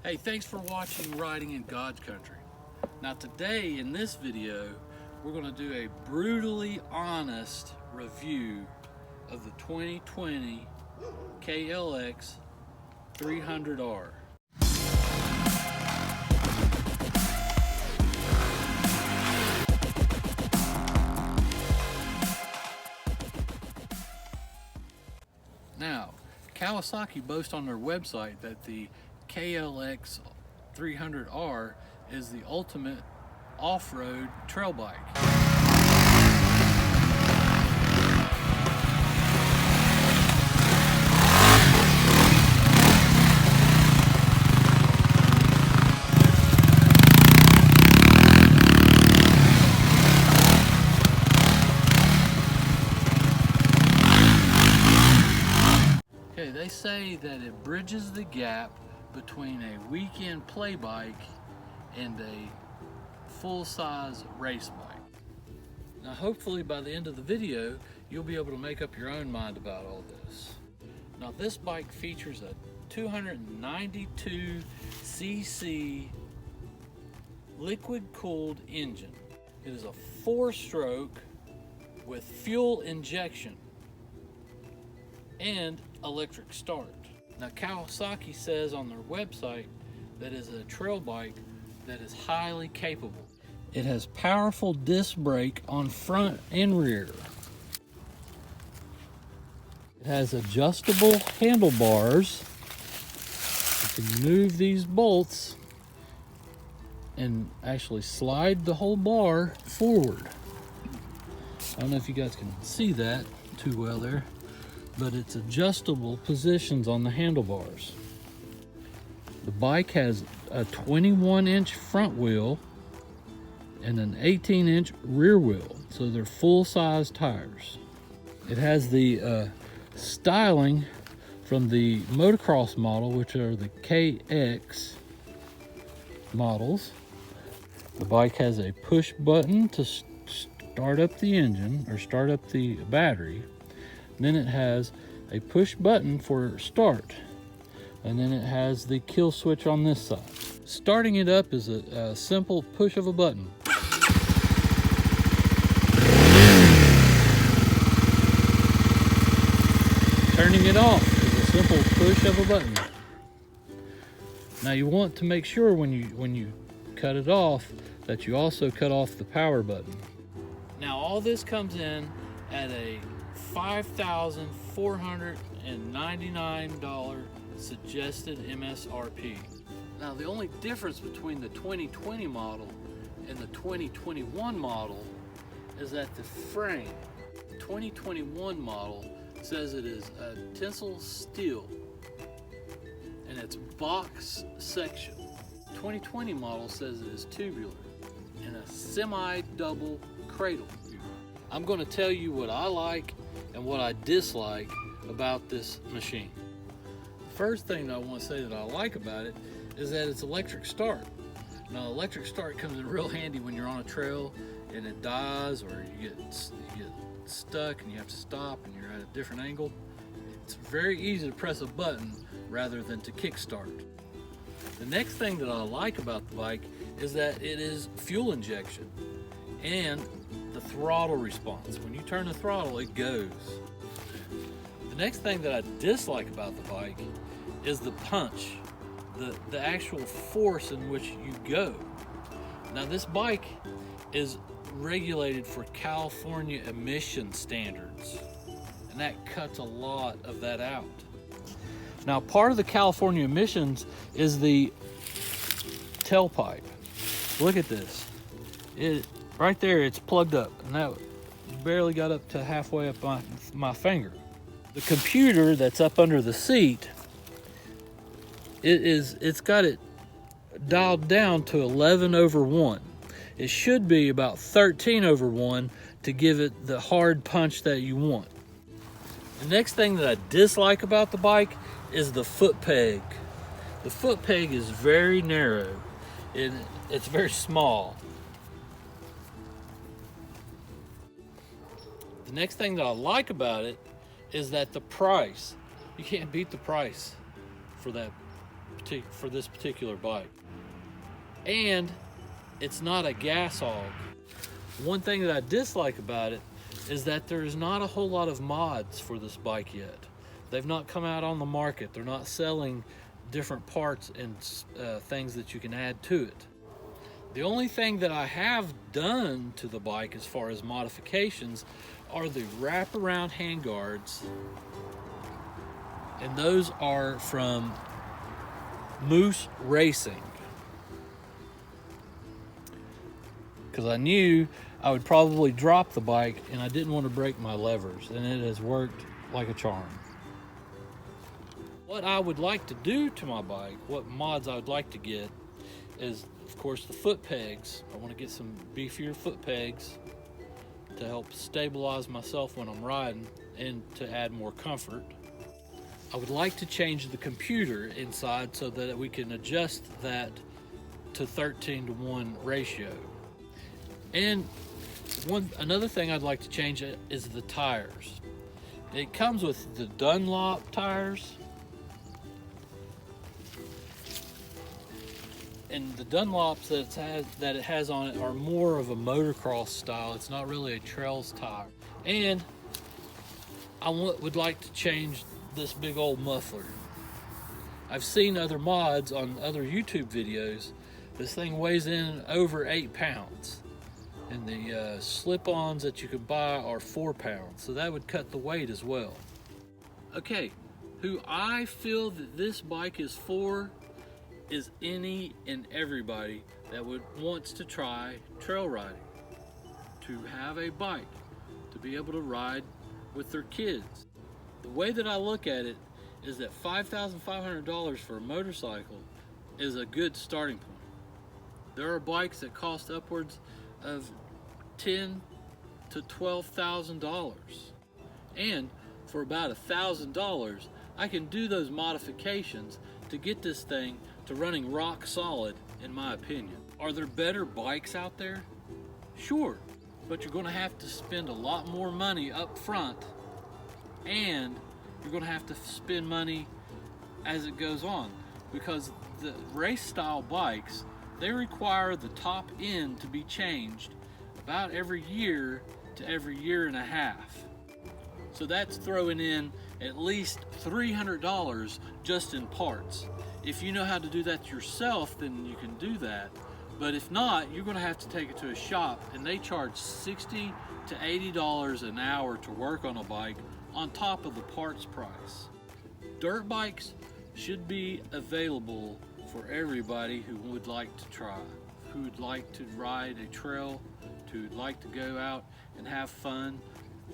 Hey, thanks for watching Riding in God's Country. Now today in this video, we're going to do a brutally honest review of the 2020 KLX 300R. Now, Kawasaki boasts on their website that the KLX 300R is the ultimate off-road trail bike. Okay, they say that it bridges the gap between a weekend play bike and a full-size race bike. Now hopefully by the end of the video you'll be able to make up your own mind about all this. Now this bike features a 292 cc liquid-cooled engine. It is a 4-stroke with fuel injection and electric start. Now Kawasaki says on their website that it is a trail bike that is highly capable. It has powerful disc brake on front and rear. It has adjustable handlebars. You can move these bolts and actually slide the whole bar forward. I don't know if you guys can see that too well there, but it's adjustable positions on the handlebars. The bike has a 21-inch front wheel and an 18-inch rear wheel, so they're full-size tires. It has the styling from the motocross model, which are the KX models. The bike has a push button to start up the engine or start up the battery. Then it has a push button for start, and then it has the kill switch on this side. Starting it up is a simple push of a button. Turning it off is a simple push of a button. Now you want to make sure when you cut it off that you also cut off the power button. Now all this comes in at a $5,499 suggested MSRP. Now the only difference between the 2020 model and the 2021 model is that the frame. The 2021 model says it is a tensile steel and it's box section. 2020 model says it is tubular and a semi-double cradle. I'm going to tell you what I like and what I dislike about this machine. First thing that I want to say that I like about it is that it's electric start. Now electric start comes in real handy when you're on a trail and it dies, or you get stuck and you have to stop and you're at a different angle. It's very easy to press a button rather than to kick start. The next thing that I like about the bike is that it is fuel injection and the throttle response. When you turn the throttle, it goes. The next thing that I dislike about the bike is the punch, the actual force in which you go. Now this bike is regulated for California emission standards, and that cuts a lot of that out. Now part of the California emissions is the tailpipe. Look at this. Right there, it's plugged up, and that barely got up to halfway up my finger. The computer that's up under the seat, it's got it dialed down to 11/1. It should be about 13/1 to give it the hard punch that you want. The next thing that I dislike about the bike is the foot peg. The foot peg is very narrow and it's very small. The next thing that I like about it is that the price, you can't beat the price for that for this particular bike. And it's not a gas hog. One thing that I dislike about it is that there is not a whole lot of mods for this bike yet. They've not come out on the market. They're not selling different parts and things that you can add to it. The only thing that I have done to the bike as far as modifications are the wraparound handguards, and those are from Moose Racing, because I knew I would probably drop the bike and I didn't want to break my levers, and it has worked like a charm. What I would like to do to my bike, what mods I would like to get, is of course the foot pegs. I want to get some beefier foot pegs to help stabilize myself when I'm riding and to add more comfort. I would like to change the computer inside so that we can adjust that to 13:1 ratio. And another thing I'd like to change is the tires. It comes with the Dunlop tires, and the Dunlops that it has on it are more of a motocross style. It's not really a trails tire. And I would like to change this big old muffler. I've seen other mods on other YouTube videos. This thing weighs in over 8 pounds. And the slip-ons that you could buy are 4 pounds. So that would cut the weight as well. Okay, who I feel that this bike is for is any and everybody that wants to try trail riding, to have a bike, to be able to ride with their kids. The way that I look at it is that $5,500 for a motorcycle is a good starting point. There are bikes that cost upwards of $10,000 to $12,000, and for about $1,000 I can do those modifications to get this thing to running rock solid, in my opinion. Are there better bikes out there? Sure, but you're going to have to spend a lot more money up front, and you're going to have to spend money as it goes on, because the race style bikes, they require the top end to be changed about every year to every year and a half. So that's throwing in at least $300 just in parts. If you know how to do that yourself, then you can do that. But if not, you're going to have to take it to a shop, and they charge $60 to $80 an hour to work on a bike on top of the parts price. Dirt bikes should be available for everybody who would like to try, who would like to ride a trail, who would like to go out and have fun,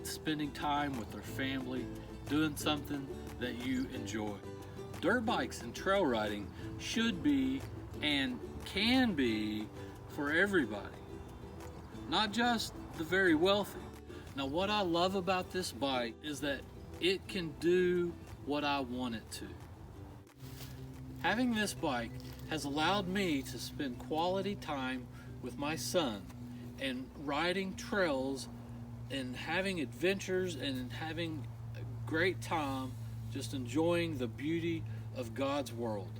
spending time with their family, doing something that you enjoy. Dirt bikes and trail riding should be and can be for everybody, not just the very wealthy. Now, what I love about this bike is that it can do what I want it to. Having this bike has allowed me to spend quality time with my son and riding trails and having adventures and having a great time, just enjoying the beauty of God's world.